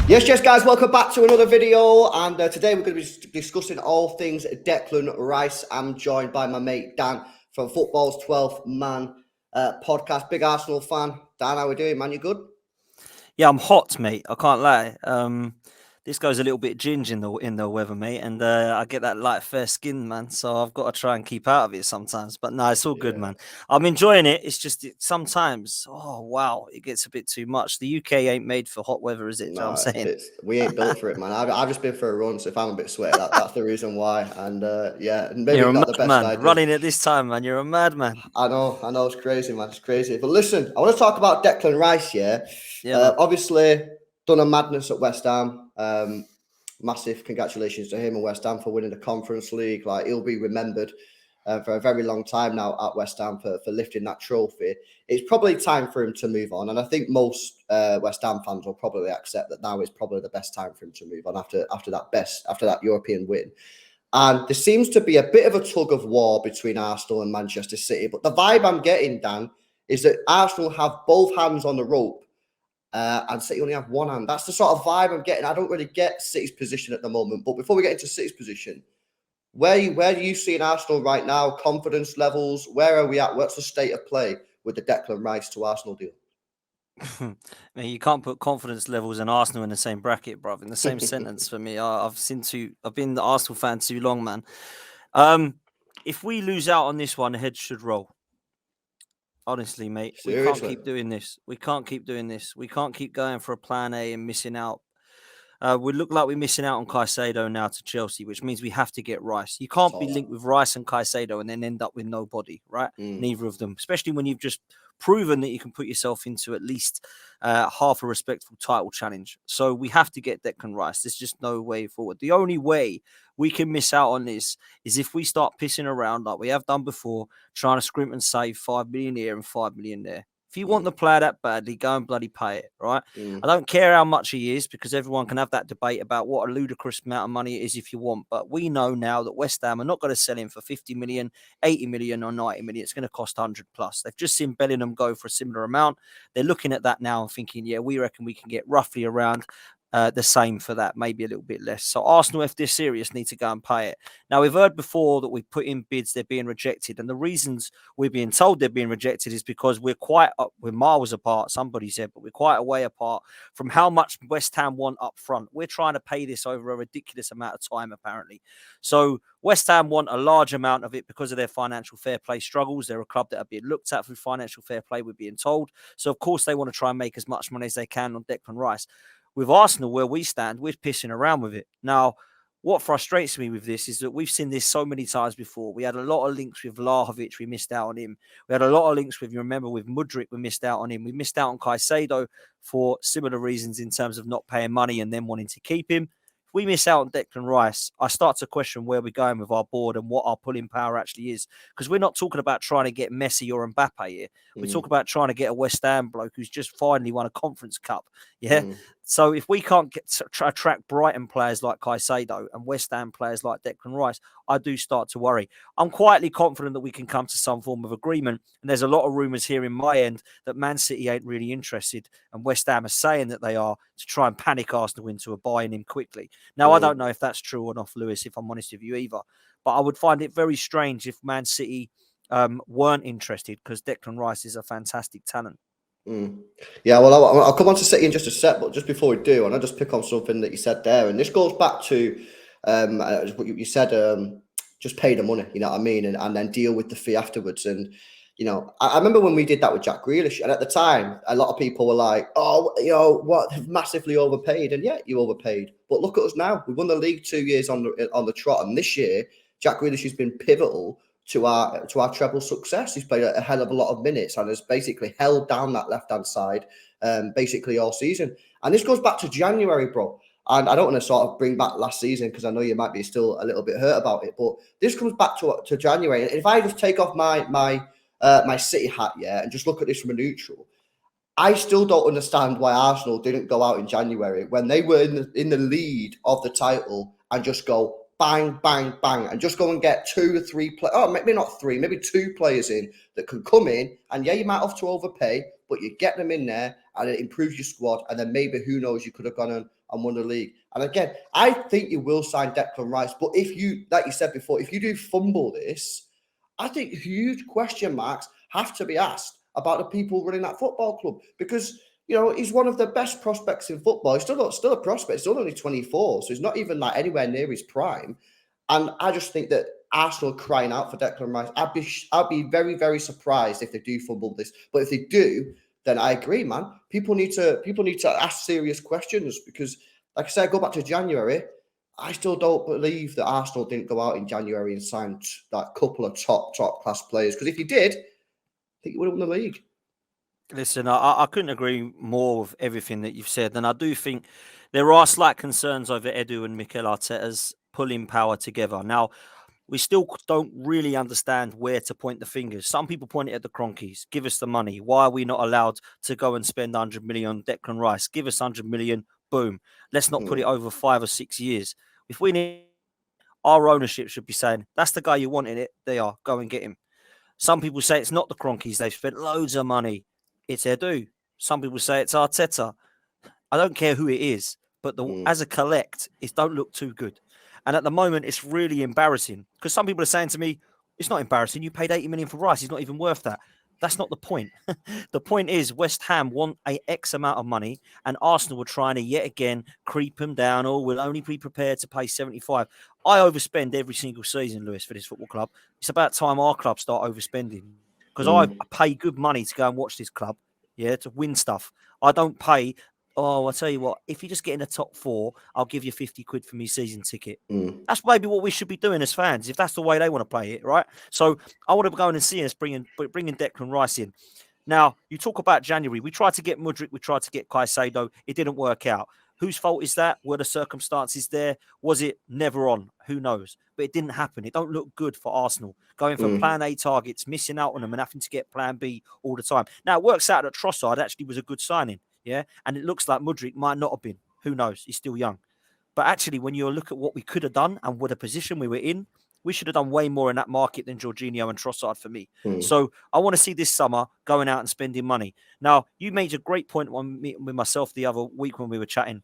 Yes, guys, welcome back to another video, and today we're going to be discussing all things Declan Rice. I'm joined by my mate Dan from Football's 12th Man podcast. Big Arsenal fan. Dan, how are we doing, man? You good? Yeah, I'm hot, mate. I can't lie. This goes a little bit ginger in the weather, mate, and I get that light fair skin, man. So I've got to try and keep out of it sometimes. But no, it's all good, man. I'm enjoying it. It's just sometimes, oh wow, it gets a bit too much. The UK ain't made for hot weather, is it? No, you know what I'm saying? We ain't built for it, man. I've just been for a run, so if I'm a bit sweaty, that's the reason why. And maybe you're not the best man. idea. Running at this time, man. You're a madman. I know, it's crazy, man. It's crazy. But listen, I want to talk about Declan Rice. Yeah. Obviously, done a madness at West Ham. Massive congratulations to him and West Ham for winning the Conference League. Like, he'll be remembered for a very long time now at West Ham for lifting that trophy. It's probably time for him to move on, and I think most West Ham fans will probably accept that now is probably the best time for him to move on after that European win. And there seems to be a bit of a tug of war between Arsenal and Manchester City, but the vibe I'm getting, Dan, is that Arsenal have both hands on the rope. And City only have one hand. That's the sort of vibe I'm getting. I don't really get City's position at the moment. But before we get into City's position, where do you see in Arsenal right now? Confidence levels? Where are we at? What's the state of play with the Declan Rice to Arsenal deal? I mean, you can't put confidence levels and Arsenal in the same bracket, bruv. In the same sentence for me. I've been the Arsenal fan too long, man. If we lose out on this one, the heads should roll. Honestly, mate, Seriously? We can't keep doing this. We can't keep going for a plan A and missing out. We look like we're missing out on Caicedo now to Chelsea, which means we have to get Rice. You can't be linked with Rice and Caicedo and then end up with nobody, right? Neither of them, especially when you've just proven that you can put yourself into at least half a respectful title challenge. So we have to get Declan Rice. There's just no way forward. The only way we can miss out on this is if we start pissing around like we have done before, trying to scrimp and save 5 million here and 5 million there. If you want the player that badly, go and bloody pay it, right? I don't care how much he is, because everyone can have that debate about what a ludicrous amount of money it is if you want. But we know now that West Ham are not going to sell him for 50 million, 80 million or 90 million. It's going to cost 100 plus. They've just seen Bellingham go for a similar amount. They're looking at that now and thinking, yeah, we reckon we can get roughly around the same for that, maybe a little bit less. So Arsenal, if they're serious, need to go and pay it. Now, we've heard before that we put in bids, they're being rejected. And the reasons we're being told they're being rejected is because we're miles apart, somebody said, but we're quite a way apart from how much West Ham want up front. We're trying to pay this over a ridiculous amount of time, apparently. So West Ham want a large amount of it because of their financial fair play struggles. They're a club that are being looked at through financial fair play, we're being told. So, of course, they want to try and make as much money as they can on Declan Rice. With Arsenal, where we stand, we're pissing around with it. Now, what frustrates me with this is that we've seen this so many times before. We had a lot of links with Vlahovic. We missed out on him. We had a lot of links with, you remember, with Mudryk. We missed out on him. We missed out on Caicedo for similar reasons in terms of not paying money and then wanting to keep him. If we miss out on Declan Rice, I start to question where we're going with our board and what our pulling power actually is. Because we're not talking about trying to get Messi or Mbappe here. We talk about trying to get a West Ham bloke who's just finally won a Conference Cup. Yeah. So if we can't attract Brighton players like Caicedo and West Ham players like Declan Rice, I do start to worry. I'm quietly confident that we can come to some form of agreement. And there's a lot of rumours here in my end that Man City ain't really interested. And West Ham are saying that they are, to try and panic Arsenal into a buying him quickly. Now, I don't know if that's true or not, Lewis, if I'm honest with you either. But I would find it very strange if Man City weren't interested, because Declan Rice is a fantastic talent. Yeah, well, I'll come on to City in just a sec, but just before we do, and I'll just pick on something that you said there, and this goes back to what you said, just pay the money, you know what I mean, and then deal with the fee afterwards. And, you know, I remember when we did that with Jack Grealish, and at the time, a lot of people were like, oh, you know, what, massively overpaid. And yeah, you overpaid. But look at us now. We won the league 2 years on the trot, and this year, Jack Grealish has been pivotal to our treble success. He's played a hell of a lot of minutes and has basically held down that left-hand side basically all season. And this goes back to January, bro. And I don't want to sort of bring back last season, because I know you might be still a little bit hurt about it. But this comes back to January. And if I just take off my City hat, yeah, and just look at this from a neutral, I still don't understand why Arsenal didn't go out in January when they were in the lead of the title and just go bang, bang, bang, and just go and get 2 or 3 players. Oh, maybe not 3, maybe 2 players in that can come in. And yeah, you might have to overpay, but you get them in there and it improves your squad. And then maybe, who knows, you could have gone and won the league. And again, I think you will sign Declan Rice. But if you, like you said before, if you do fumble this, I think huge question marks have to be asked about the people running that football club, because he's one of the best prospects in football. He's still a prospect. He's still only 24, so he's not even like anywhere near his prime. And I just think that Arsenal crying out for Declan Rice, I'd be very, very surprised if they do fumble this. But if they do, then I agree, man. People need to ask serious questions, because, like I said, go back to January. I still don't believe that Arsenal didn't go out in January and signed that couple of top class players. Because if you did, I think you would have won the league. Listen, I couldn't agree more with everything that you've said. And I do think there are slight concerns over Edu and Mikel Arteta's pulling power together. Now, we still don't really understand where to point the fingers. Some people point it at the Cronkies. Give us the money. Why are we not allowed to go and spend 100 million on Declan Rice? Give us 100 million. Boom. Let's not put it over 5 or 6 years. If we need, our ownership should be saying, that's the guy you want in it. They are. Go and get him. Some people say it's not the Cronkies. They've spent loads of money. It's Edu. Some people say it's Arteta. I don't care who it is, but as a collect, it don't look too good. And at the moment, it's really embarrassing, because some people are saying to me, it's not embarrassing. You paid 80 million for Rice. He's not even worth that. That's not the point. The point is West Ham want a X amount of money, and Arsenal were trying to yet again creep them down. Or we'll only be prepared to pay 75. I overspend every single season, Lewis, for this football club. It's about time our club start overspending, because I pay good money to go and watch this club, to win stuff. I don't pay. Oh, I'll tell you what, if you just get in the top 4, I'll give you 50 quid for me season ticket. That's maybe what we should be doing as fans, if that's the way they want to play it, right? So I want to go in and see us bringing Declan Rice in. Now, you talk about January. We tried to get Mudryk. We tried to get Caicedo. It didn't work out. Whose fault is that? Were the circumstances there? Was it never on? Who knows? But it didn't happen. It don't look good for Arsenal. Going for plan A targets, missing out on them and having to get plan B all the time. Now, it works out that Trossard actually was a good signing. Yeah. And it looks like Mudryk might not have been. Who knows? He's still young. But actually, when you look at what we could have done and what a position we were in, we should have done way more in that market than Jorginho and Trossard for me. So I want to see this summer going out and spending money. Now, you made a great point with myself the other week when we were chatting.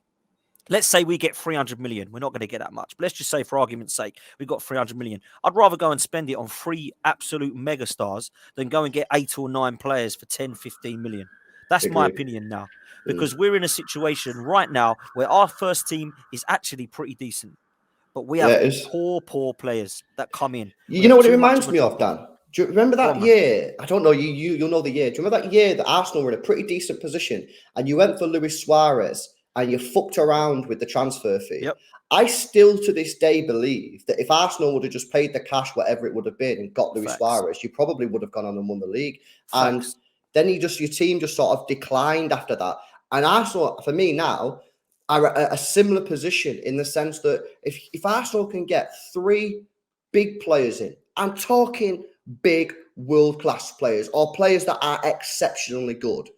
Let's say we get 300 million. We're not going to get that much. But let's just say, for argument's sake, we got 300 million. I'd rather go and spend it on 3 absolute megastars than go and get 8 or 9 players for 10, 15 million. That's my opinion now. Because we're in a situation right now where our first team is actually pretty decent. But we have poor players that come in. You know what it reminds me of, Dan? Do you remember that year? I don't know, you'll know the year. Do you remember that year that Arsenal were in a pretty decent position and you went for Luis Suarez and you fucked around with the transfer fee? Yep. I still to this day believe that if Arsenal would have just paid the cash, whatever it would have been, and got Luis Suarez, you probably would have gone on and won the league. And then your team just sort of declined after that. And Arsenal, for me now, are at a similar position in the sense that if Arsenal can get 3 big players in, I'm talking big world-class players or players that are exceptionally good,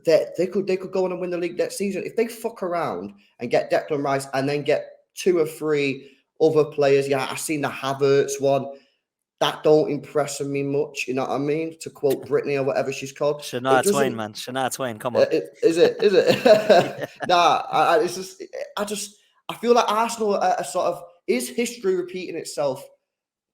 they could go on and win the league next season. If they fuck around and get Declan Rice and then get 2 or 3 other players, I've seen the Havertz one. That don't impress me much, you know what I mean? To quote Britney or whatever she's called. Shania Twain, man. Shania Twain, come on. Is it? Nah, I feel like Arsenal are sort of, is history repeating itself?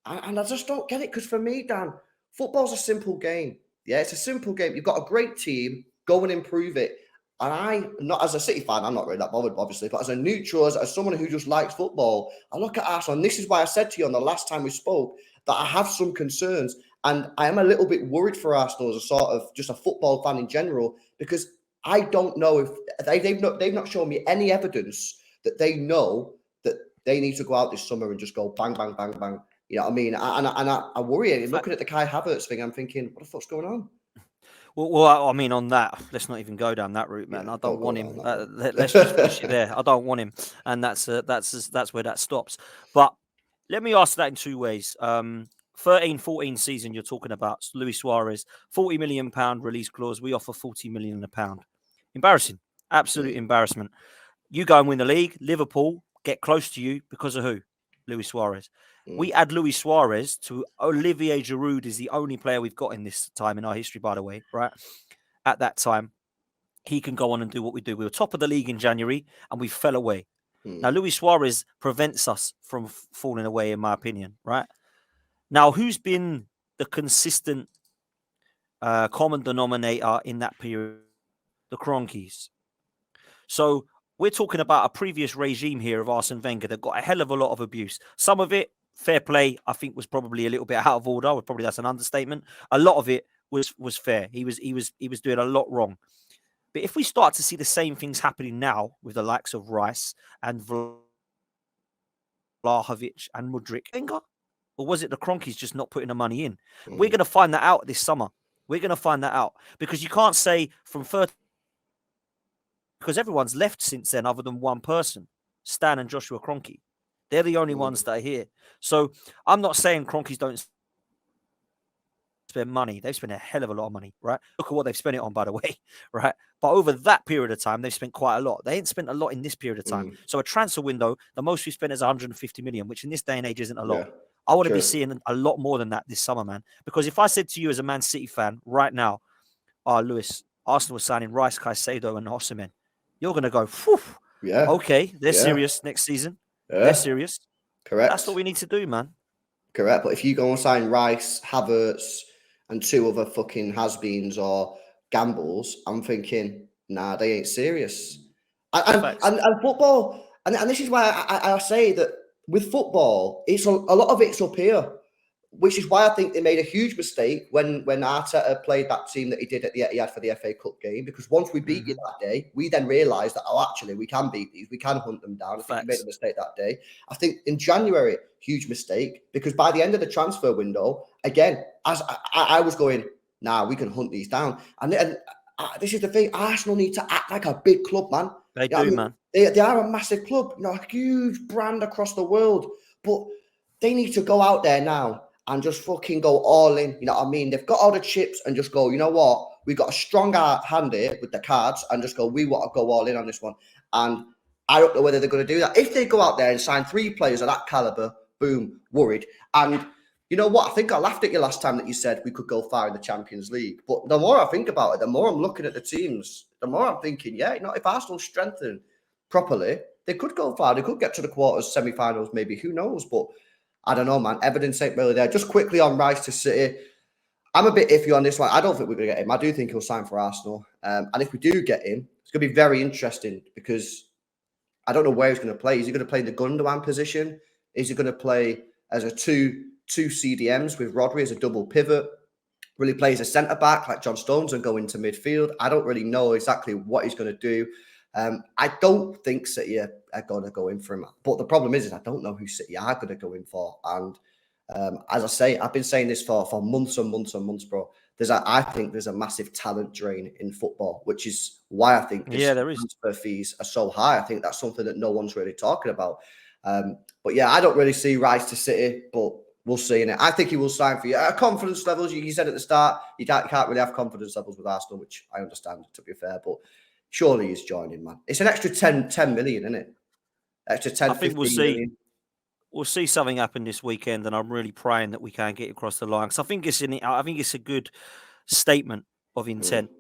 And I just don't get it, because for me, Dan, football's a simple game. Yeah, it's a simple game. You've got a great team, go and improve it. And not as a City fan, I'm not really that bothered, obviously, but as a neutral, as someone who just likes football, I look at Arsenal, and this is why I said to you on the last time we spoke that I have some concerns, and I am a little bit worried for Arsenal as a sort of just a football fan in general, because I don't know if they've not shown me any evidence that they know that they need to go out this summer and just go bang, bang, bang, bang. You know what I mean? And I worry. Looking at the Kai Havertz thing, I'm thinking, what the fuck's going on? Well, I mean, on that, let's not even go down that route, man. I don't want him. Let's just push it there. I don't want him, and that's where that stops. But let me ask that in 2 ways. 13-14 season, you're talking about Luis Suarez, £40 million release clause. We offer £40 million. Embarrassing, absolute embarrassment. You go and win the league. Liverpool get close to you because of who? Luis Suarez. We add Luis Suarez to Olivier Giroud is the only player we've got in this time in our history, by the way, right? At that time, he can go on and do what we do. We were top of the league in January and we fell away. Now, Luis Suarez prevents us from falling away, in my opinion, right? Now, who's been the consistent common denominator in that period? The Kroenkes. So we're talking about a previous regime here of Arsene Wenger that got a hell of a lot of abuse. Some of it, fair play, I think was probably a little bit out of order. Probably that's an understatement. A lot of it was fair. He was doing a lot wrong. But if we start to see the same things happening now with the likes of Rice and Vlahovic and Mudryk, or was it the Kroenkes just not putting the money in? We're going to find that out this summer. We're going to find that out because you can't say from 30 because everyone's left since then other than one person, Stan and Joshua Kroenke. They're the only ones that are here. So I'm not saying Kroenkes don't spend money. They've spent a hell of a lot of money, right? Look at what they've spent it on, by the way, right? But over that period of time, they've spent quite a lot. They ain't spent a lot in this period of time. So a transfer window, the most we spent is 150 million, which in this day and age isn't a lot. Yeah, I want to be seeing a lot more than that this summer, man. Because if I said to you as a Man City fan right now, Lewis, Arsenal was signing Rice, Caicedo and Osimhen, you're going to go, yeah, okay, they're serious next season. Yeah. They're serious. Correct. That's what we need to do, man. Correct. But if you go and sign Rice, Havertz, and two other fucking has-beens or gambles, I'm thinking, nah, they ain't serious. And football, and this is why I say that with football, it's a lot of it's up here, which is why I think they made a huge mistake when Arteta played that team that he did at the Etihad for the FA Cup game. Because once we beat you that day, we then realised that, actually, we can beat these. We can hunt them down. I think we made a mistake that day. I think in January, huge mistake, because by the end of the transfer window, again, as I was going, nah, we can hunt these down. And this is the thing, Arsenal need to act like a big club, man. They do, man. They are a massive club, a huge brand across the world. But they need to go out there now and just fucking go all in. You know what I mean? They've got all the chips and just go, you know what? We've got a strong hand here with the cards and just go, we want to go all in on this one. And I don't know whether they're going to do that. If they go out there and sign 3 players of that caliber, boom, worried. And you know what? I think I laughed at you last time that you said we could go far in the Champions League. But the more I think about it, the more I'm looking at the teams, the more I'm thinking, yeah, if Arsenal strengthen properly, they could go far. They could get to the quarters, semi-finals, maybe. Who knows? But I don't know, man. Evidence ain't really there. Just quickly on Rice to City. I'm a bit iffy on this one. I don't think we're going to get him. I do think he'll sign for Arsenal. And if we do get him, it's going to be very interesting because I don't know where he's going to play. Is he going to play in the Gundogan position? Is he going to play as a two CDMs with Rodri as a double pivot? Will he play as a centre-back like John Stones and go into midfield? I don't really know exactly what he's going to do. I don't think City are going to go in for him. But the problem is I don't know who City are going to go in for. And as I say, I've been saying this for months and months and months, bro. I think there's a massive talent drain in football, which is why I think there is. Transfer fees are so high. I think that's something that no one's really talking about. But yeah, I don't really see Rice to City, but we'll see. I think he will sign for you. Confidence levels, you said at the start, you can't really have confidence levels with Arsenal, which I understand, to be fair. But surely he's joining, man. It's an extra 10 million, isn't it? Extra 10, I think 15 we'll see. million. We'll see something happen this weekend, and I'm really praying that we can get across the line. Because I think it's a good statement of intent.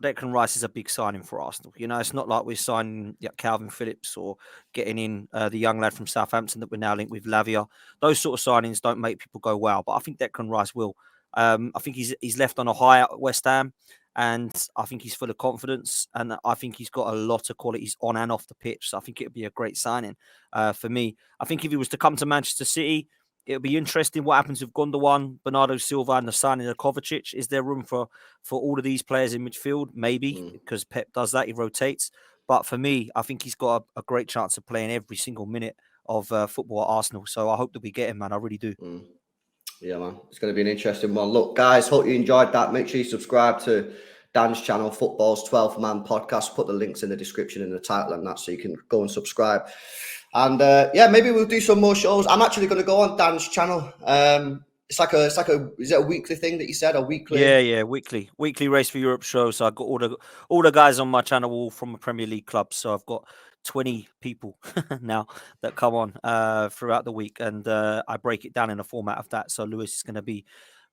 Declan Rice is a big signing for Arsenal. It's not like we're signing Calvin Phillips or getting in the young lad from Southampton that we're now linked with, Lavia. Those sort of signings don't make people go wow, but I think Declan Rice will. I think he's left on a high at West Ham, and I think he's full of confidence, and I think he's got a lot of qualities on and off the pitch. So I think it would be a great signing for me. I think if he was to come to Manchester City, it'll be interesting what happens with Gundogan, Bernardo Silva, and the signing of Kovacic. Is there room for all of these players in midfield? Maybe, because Pep does that. He rotates. But for me, I think he's got a great chance of playing every single minute of football at Arsenal. So I hope that we get him, man. I really do. Yeah, man. It's going to be an interesting one. Look, guys, hope you enjoyed that. Make sure you subscribe to Dan's channel, Football's 12th Man Podcast. Put the links in the description and the title and that so you can go and subscribe. And maybe we'll do some more shows. I'm actually going to go on Dan's channel. Is it a weekly thing that you said? A weekly? Yeah, weekly Race for Europe show. So I've got all the guys on my channel all from a Premier League club. So I've got 20 people now that come on throughout the week, and I break it down in the format of that. So Lewis is going to be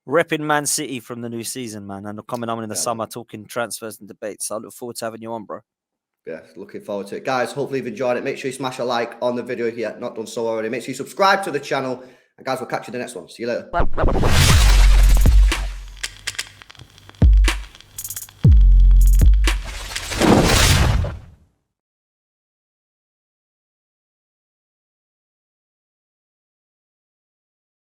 repping Man City from the new season, man, and coming on in the summer talking transfers and debates. So I look forward to having you on, bro. Yeah, looking forward to it. Guys, hopefully you've enjoyed it. Make sure you smash a like on the video if you're not done so already. Make sure you subscribe to the channel. And guys, we'll catch you in the next one. See you later.